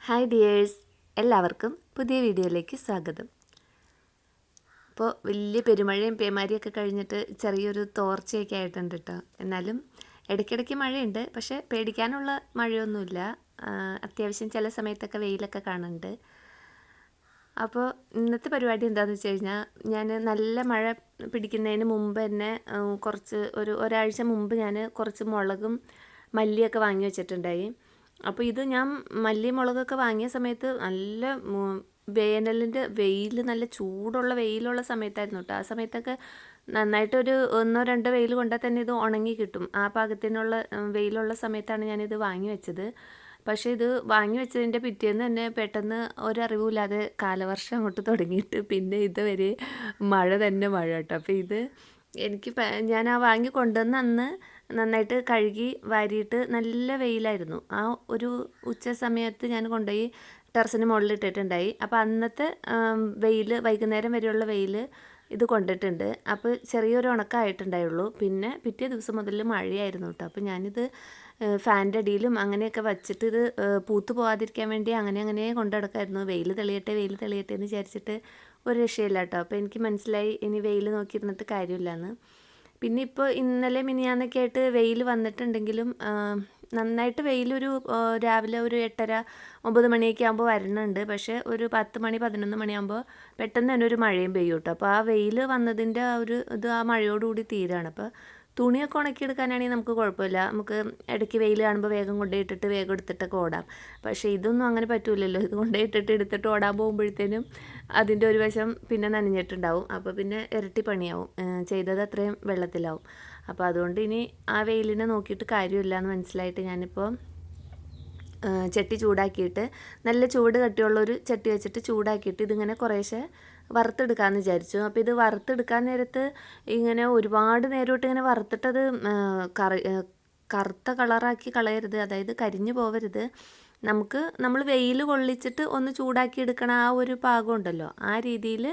Hi dears, എല്ലാവർക്കും പുതിയ വീഡിയോയിലേക്ക് സ്വാഗതം. ഇപ്പോൾ വലിയ പെരുമഴയും പേമാരിയൊക്കെ കഴിഞ്ഞിട്ട് ചെറിയൊരു തോർച്ചയൊക്കെ ആയിട്ടുണ്ട് കേട്ടോ. എന്നാലും ഇടയ്ക്കിടയ്ക്ക് മഴയുണ്ട്, പക്ഷേ പേടിക്കാനുള്ള മഴയൊന്നുമില്ല. അത്യാവശ്യം ചില സമയത്തൊക്കെ വെയിലൊക്കെ കാണുന്നുണ്ട്. അപ്പോൾ ഇന്നത്തെ പരിപാടി എന്താണെന്ന് വെച്ച് കഴിഞ്ഞാൽ, ഞാൻ നല്ല മഴ പിടിക്കുന്നതിന് മുമ്പ് തന്നെ ഒരാഴ്ച മുമ്പ് ഞാൻ കുറച്ച് മുളകും മല്ലിയൊക്കെ വാങ്ങി വെച്ചിട്ടുണ്ടായി. അപ്പോൾ ഇത് ഞാൻ മല്ലി മുളകൊക്കെ വാങ്ങിയ സമയത്ത് നല്ല വേനലിൻ്റെ നല്ല ചൂടുള്ള വെയിലുള്ള സമയത്തായിരുന്നു കേട്ടോ. ആ സമയത്തൊക്കെ നന്നായിട്ടൊരു 1-2 വെയിൽ കൊണ്ടാൽ തന്നെ ഇത് ഉണങ്ങി കിട്ടും. ആ പാകത്തിനുള്ള വെയിലുള്ള സമയത്താണ് ഞാനിത് വാങ്ങി വെച്ചത്. പക്ഷേ ഇത് വാങ്ങി വെച്ചതിൻ്റെ പിറ്റേന്ന് തന്നെ പെട്ടെന്ന് ഒരറിവുമില്ലാതെ കാലവർഷം അങ്ങോട്ട് തുടങ്ങിയിട്ട് പിന്നെ ഇതുവരെ മഴ തന്നെ മഴ കേട്ടോ. അപ്പോൾ ഇത് ഞാൻ ആ വാങ്ങി കൊണ്ടുവന്ന അന്ന് നന്നായിട്ട് കഴുകി വാരിയിട്ട് നല്ല വെയിലായിരുന്നു. ആ ഒരു ഉച്ച സമയത്ത് ഞാൻ കൊണ്ടുപോയി ടെറസിന് മുകളിലിട്ടിട്ടുണ്ടായി. അപ്പോൾ അന്നത്തെ വൈകുന്നേരം വരെയുള്ള വെയിൽ ഇത് കൊണ്ടിട്ടുണ്ട്. അപ്പോൾ ചെറിയൊരു ഉണക്കമായിട്ടുണ്ടായുള്ളൂ. പിന്നെ പിറ്റേ ദിവസം മുതൽ മഴയായിരുന്നു കേട്ടോ. അപ്പോൾ ഞാനിത് ഫാനിൻ്റെ അടിയിലും അങ്ങനെയൊക്കെ വച്ചിട്ട് ഇത് പൂത്തു പോകാതിരിക്കാൻ വേണ്ടി അങ്ങനെ കൊണ്ടു നടക്കായിരുന്നു. വെയിൽ തെളിയട്ടെ എന്ന് വിചാരിച്ചിട്ട് ഒരു രക്ഷയില്ല കേട്ടോ. അപ്പോൾ എനിക്ക് മനസ്സിലായി ഇനി വെയിൽ നോക്കിയിരുന്നിട്ട് കാര്യമില്ലെന്ന്. പിന്നെ ഇപ്പോൾ ഇന്നലെ മിനിയാന്നൊക്കെ ആയിട്ട് വെയിൽ വന്നിട്ടുണ്ടെങ്കിലും നന്നായിട്ട് വെയിലൊരു രാവിലെ ഒരു 8:30-9 മണിയൊക്കെ ആകുമ്പോൾ വരുന്നുണ്ട്. പക്ഷേ ഒരു 10 മണി 11 മണിയാകുമ്പോൾ പെട്ടെന്ന് തന്നെ ഒരു മഴയും പെയ്യും കേട്ടോ. അപ്പോൾ ആ വെയിൽ വന്നതിൻ്റെ ആ മഴയോടുകൂടി തീരാണ്. അപ്പോൾ തുണിയൊക്കെ ഉണക്കിയെടുക്കാനാണെങ്കിൽ നമുക്ക് കുഴപ്പമില്ല. നമുക്ക് ഇടയ്ക്ക് വെയിൽ കാണുമ്പോൾ വേഗം കൊണ്ടുപോയിട്ടിട്ട് വേഗം എടുത്തിട്ടൊക്കെ ഓടാം. പക്ഷേ ഇതൊന്നും അങ്ങനെ പറ്റില്ലല്ലോ. ഇത് കൊണ്ടുപോയിട്ടിട്ട് എടുത്തിട്ട് ഓടാൻ പോകുമ്പോഴത്തേനും അതിൻ്റെ ഒരു വശം പിന്നെ നനഞ്ഞിട്ടുണ്ടാവും. അപ്പോൾ പിന്നെ ഇരട്ടി പണിയാവും, ചെയ്തത് അത്രയും വെള്ളത്തിലാവും. അപ്പോൾ അതുകൊണ്ട് ഇനി ആ വെയിലിനെ നോക്കിയിട്ട് കാര്യമില്ല എന്ന് മനസ്സിലായിട്ട് ഞാനിപ്പോൾ ചട്ടി ചൂടാക്കിയിട്ട് നല്ല ചൂട് കട്ടിയുള്ളൊരു ചട്ടി വെച്ചിട്ട് ചൂടാക്കിയിട്ട് ഇതിങ്ങനെ കുറേശ്ശെ വറുത്തെടുക്കാമെന്ന് വിചാരിച്ചു. അപ്പോൾ ഇത് വറുത്തെടുക്കാൻ നേരത്ത് ഇങ്ങനെ ഒരുപാട് നേരമായിട്ട് ഇങ്ങനെ വറുത്തിട്ടത് കറുത്ത കളറാക്കി കളയരുത്, അതായത് കരിഞ്ഞു പോവരുത്. നമ്മൾ വെയിൽ കൊള്ളിച്ചിട്ട് ഒന്ന് ചൂടാക്കി എടുക്കണ ആ ഒരു പാകം ഉണ്ടല്ലോ, ആ രീതിയിൽ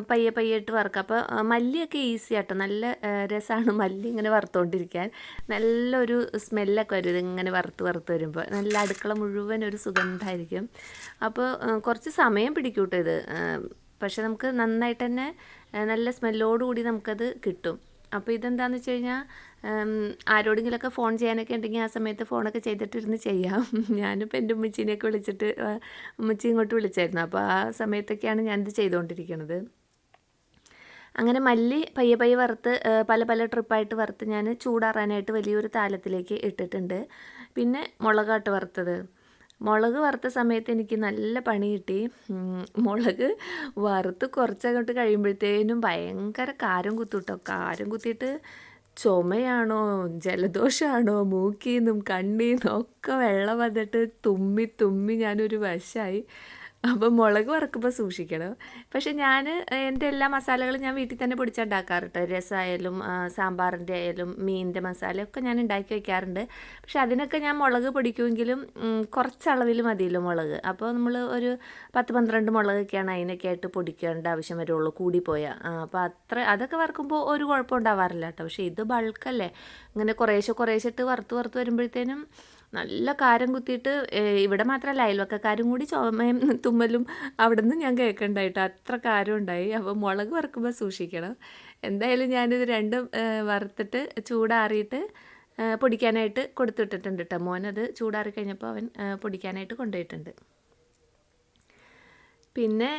പയ്യെ ഇട്ട് വറുക്കുക. അപ്പോൾ മല്ലിയൊക്കെ ഈസി ആട്ടോ, നല്ല രസമാണ് മല്ലി ഇങ്ങനെ വറുത്തുകൊണ്ടിരിക്കാൻ. നല്ലൊരു സ്മെല്ലൊക്കെ വരും ഇതിങ്ങനെ വറുത്ത് വരുമ്പോൾ. നല്ല അടുക്കള മുഴുവൻ ഒരു സുഗന്ധമായിരിക്കും. അപ്പോൾ കുറച്ച് സമയം പിടിക്കും കേട്ടോ ഇത്. പക്ഷെ നമുക്ക് നന്നായിട്ട് തന്നെ നല്ല സ്മെല്ലോടുകൂടി നമുക്കത് കിട്ടും. അപ്പോൾ ഇതെന്താണെന്ന് വെച്ച് കഴിഞ്ഞാൽ, ആരോടെങ്കിലുമൊക്കെ ഫോൺ ചെയ്യാനൊക്കെ ഉണ്ടെങ്കിൽ ആ സമയത്ത് ഫോണൊക്കെ ചെയ്തിട്ടിരുന്ന് ചെയ്യാം. ഞാനിപ്പോൾ എൻ്റെ ഉമ്മച്ചീനെയൊക്കെ വിളിച്ചിട്ട് ഉമ്മച്ചി ഇങ്ങോട്ട് വിളിച്ചായിരുന്നു. അപ്പോൾ ആ സമയത്തൊക്കെയാണ് ഞാനിത് ചെയ്തുകൊണ്ടിരിക്കുന്നത്. അങ്ങനെ മല്ലി പയ്യെ വറുത്ത് പല ട്രിപ്പായിട്ട് വറുത്ത് ഞാൻ ചൂടാറാനായിട്ട് വലിയൊരു താലത്തിലേക്ക് ഇട്ടിട്ടുണ്ട്. പിന്നെ മുളകാട്ട് വറുത്തത്. മുളക് വറുത്ത സമയത്ത് എനിക്ക് നല്ല പണി കിട്ടി. മുളക് വറുത്ത് കുറച്ചങ്ങോട്ട് കഴിയുമ്പോഴത്തേനും ഭയങ്കര കാരം കുത്തുട്ടോ. കാരം കുത്തിയിട്ട് ചുമയാണോ ജലദോഷമാണോ മൂക്കിൽ നിന്നും കണ്ണിൽ നിന്നും ഒക്കെ വെള്ളം വന്നിട്ട് തുമ്മി ഞാനൊരു വശമായി. അപ്പോൾ മുളക് വറുക്കുമ്പോൾ സൂക്ഷിക്കണം. പക്ഷെ ഞാൻ എൻ്റെ എല്ലാ മസാലകളും ഞാൻ വീട്ടിൽ തന്നെ പൊടിച്ചുണ്ടാക്കാറുണ്ട്. രസമായാലും സാമ്പാറിൻ്റെ ആയാലും മീനിൻ്റെ മസാലയൊക്കെ ഞാൻ ഉണ്ടാക്കി വയ്ക്കാറുണ്ട്. പക്ഷെ അതിനൊക്കെ ഞാൻ മുളക് പൊടിക്കുമെങ്കിലും കുറച്ചളവിൽ മതിയല്ലോ മുളക്. അപ്പോൾ നമ്മൾ ഒരു 10-12 മുളകൊക്കെയാണ് അതിനൊക്കെ ആയിട്ട് പൊടിക്കേണ്ട ആവശ്യം വരുള്ളൂ കൂടിപ്പോയാൽ. അപ്പോൾ അതൊക്കെ വറുക്കുമ്പോൾ ഒരു കുഴപ്പം ഉണ്ടാവാറില്ല കേട്ടോ. പക്ഷേ ഇത് ബൾക്കല്ലേ, ഇങ്ങനെ കുറേശ്ശെ ഇട്ട് വറുത്ത് വരുമ്പോഴത്തേനും നല്ല കാരം കുത്തിയിട്ട് ഇവിടെ മാത്രമല്ല അയൽവക്കക്കാരും കൂടി ചുമയും തുമ്മലും അവിടെ നിന്ന് ഞാൻ കേൾക്കണ്ടായിട്ട് അത്ര കാരം ഉണ്ടായി. അപ്പോൾ മുളക് വറുക്കുമ്പോൾ സൂക്ഷിക്കണം. എന്തായാലും ഞാനിത് രണ്ടും വറുത്തിട്ട് ചൂടാറിയിട്ട് പൊടിക്കാനായിട്ട് കൊടുത്തിട്ടിട്ടുണ്ട് കേട്ടോ. മോനത് ചൂടാറി കഴിഞ്ഞപ്പോൾ അവൻ പൊടിക്കാനായിട്ട് കൊണ്ടുപോയിട്ടുണ്ട്. പിന്നെ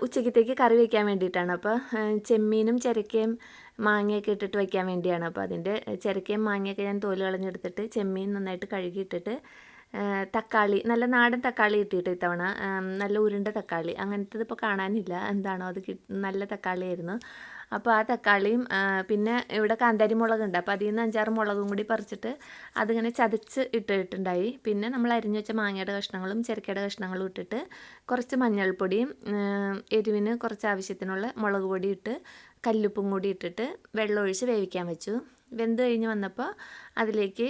ഉച്ചക്കത്തേക്ക് കറി വയ്ക്കാൻ വേണ്ടിയിട്ടാണ്. അപ്പോൾ ചെമ്മീനും ചിരക്കയും മാങ്ങയൊക്കെ ഇട്ടിട്ട് വയ്ക്കാൻ വേണ്ടിയാണ്. അപ്പോൾ അതിൻ്റെ ചിരക്കയും മാങ്ങയൊക്കെ ഞാൻ തോല് കളഞ്ഞെടുത്തിട്ട് ചെമ്മീൻ നന്നായിട്ട് കഴുകിയിട്ടിട്ട് തക്കാളി, നല്ല നാടൻ തക്കാളി കിട്ടിയിട്ട് ഇത്തവണ, നല്ല ഉരുണ്ട തക്കാളി, അങ്ങനത്തത് ഇപ്പോൾ കാണാനില്ല. എന്താണോ അത് നല്ല തക്കാളിയായിരുന്നു. അപ്പോൾ ആ തക്കാളിയും പിന്നെ ഇവിടെ കാന്താരി മുളകുണ്ട്. അപ്പോൾ അതിൽ നിന്ന് 5-6 മുളകും കൂടി പറിച്ചിട്ട് അതിങ്ങനെ ചതച്ച് ഇട്ടിട്ടുണ്ടായി. പിന്നെ നമ്മൾ അരിഞ്ഞു വെച്ച മാങ്ങയുടെ കഷ്ണങ്ങളും ചിരക്കയുടെ കഷ്ണങ്ങളും ഇട്ടിട്ട് കുറച്ച് മഞ്ഞൾപ്പൊടിയും എരിവിന് കുറച്ച് ആവശ്യത്തിനുള്ള മുളക് പൊടി ഇട്ട് കല്ലുപ്പും കൂടി ഇട്ടിട്ട് വെള്ളമൊഴിച്ച് വേവിക്കാൻ വെച്ചു. വെന്ത് കഴിഞ്ഞ് വന്നപ്പോൾ അതിലേക്ക്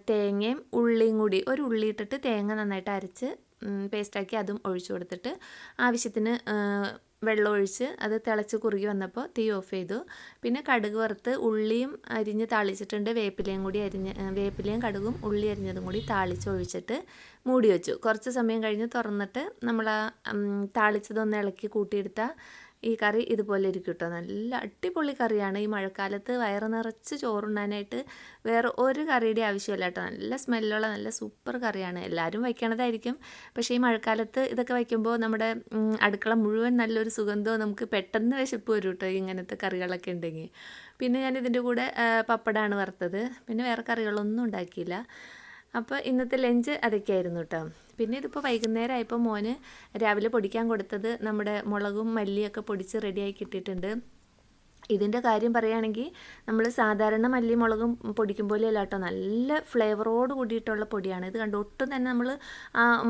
തേങ്ങയും ഉള്ളിയും കൂടി, ഒരു ഉള്ളി ഇട്ടിട്ട് തേങ്ങ നന്നായിട്ട് അരച്ച് പേസ്റ്റാക്കി അതും ഒഴിച്ചു കൊടുത്തിട്ട് ആവശ്യത്തിന് വെള്ളം ഒഴിച്ച് അത് തിളച്ച് കുറുകി വന്നപ്പോൾ തീ ഓഫ് ചെയ്തു. പിന്നെ കടുക് വറുത്ത് ഉള്ളിയും അരിഞ്ഞ് താളിച്ചിട്ടുണ്ട്. വേപ്പിലയും കടുകും ഉള്ളി അരിഞ്ഞതും കൂടി താളിച്ച് ഒഴിച്ചിട്ട് മൂടി വെച്ചു. കുറച്ച് സമയം കഴിഞ്ഞ് തുറന്നിട്ട് നമ്മൾ താളിച്ചതൊന്ന് ഇളക്കി കൂട്ടിയെടുത്താൽ ഈ കറി ഇതുപോലെ ഇരിക്കും കേട്ടോ. നല്ല അടിപൊളി കറിയാണ്. ഈ മഴക്കാലത്ത് വയറ് നിറച്ച് ചോറുണ്ണാനായിട്ട് വേറെ ഒരു കറിയുടെ ആവശ്യമില്ല കേട്ടോ. നല്ല സ്മെല്ലുള്ള നല്ല സൂപ്പർ കറിയാണ്. എല്ലാവരും വയ്ക്കണതായിരിക്കും. പക്ഷേ ഈ മഴക്കാലത്ത് ഇതൊക്കെ വയ്ക്കുമ്പോൾ നമ്മുടെ അടുക്കള മുഴുവൻ നല്ലൊരു സുഗന്ധവും നമുക്ക് പെട്ടെന്ന് വിശപ്പ് വരും കേട്ടോ ഇങ്ങനത്തെ കറികളൊക്കെ ഉണ്ടെങ്കിൽ. പിന്നെ ഞാൻ ഇതിൻ്റെ കൂടെ പപ്പടമാണ് വറുത്തത്. പിന്നെ വേറെ കറികളൊന്നും ഉണ്ടാക്കിയില്ല. അപ്പോൾ ഇന്നത്തെ ലഞ്ച് അതൊക്കെയായിരുന്നു കേട്ടോ. പിന്നെ ഇതിപ്പോൾ വൈകുന്നേരം ആയപ്പോൾ മോന് രാവിലെ പൊടിക്കാൻ കൊടുത്തത് നമ്മുടെ മുളകും മല്ലിയൊക്കെ പൊടിച്ച് റെഡിയായി കിട്ടിയിട്ടുണ്ട്. ഇതിൻ്റെ കാര്യം പറയുകയാണെങ്കിൽ നമ്മൾ സാധാരണ മല്ലി മുളകും പൊടിക്കും പോലെയല്ല കേട്ടോ, നല്ല ഫ്ലേവറോട് കൂടിയിട്ടുള്ള പൊടിയാണ്. ഇത് കണ്ട് ഒട്ടും തന്നെ നമ്മൾ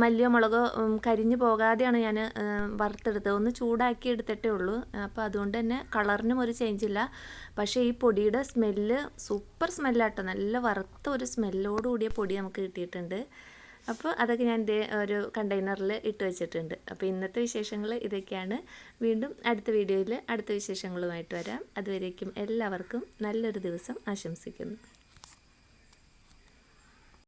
മല്ലിയോ മുളകോ കരിഞ്ഞു പോകാതെയാണ് ഞാൻ വറുത്തെടുത്തത്. ഒന്ന് ചൂടാക്കി എടുത്തിട്ടേ ഉള്ളൂ. അപ്പോൾ അതുകൊണ്ട് തന്നെ കളറിനും ഒരു ചേഞ്ചില്ല. പക്ഷേ ഈ പൊടിയുടെ സ്മെല്ല് സൂപ്പർ സ്മെല്ലാട്ടോ. നല്ല വറുത്ത ഒരു സ്മെല്ലോട് കൂടിയ പൊടി നമുക്ക് കിട്ടിയിട്ടുണ്ട്. അപ്പോൾ അതൊക്കെ ഞാൻ ഒരു കണ്ടെയ്നറിൽ ഇട്ട് വെച്ചിട്ടുണ്ട്. അപ്പോൾ ഇന്നത്തെ വിശേഷങ്ങൾ ഇതൊക്കെയാണ്. വീണ്ടും അടുത്ത വീഡിയോയിൽ അടുത്ത വിശേഷങ്ങളുമായിട്ട് വരാം. അതുവരേക്കും എല്ലാവർക്കും നല്ലൊരു ദിവസം ആശംസിക്കുന്നു.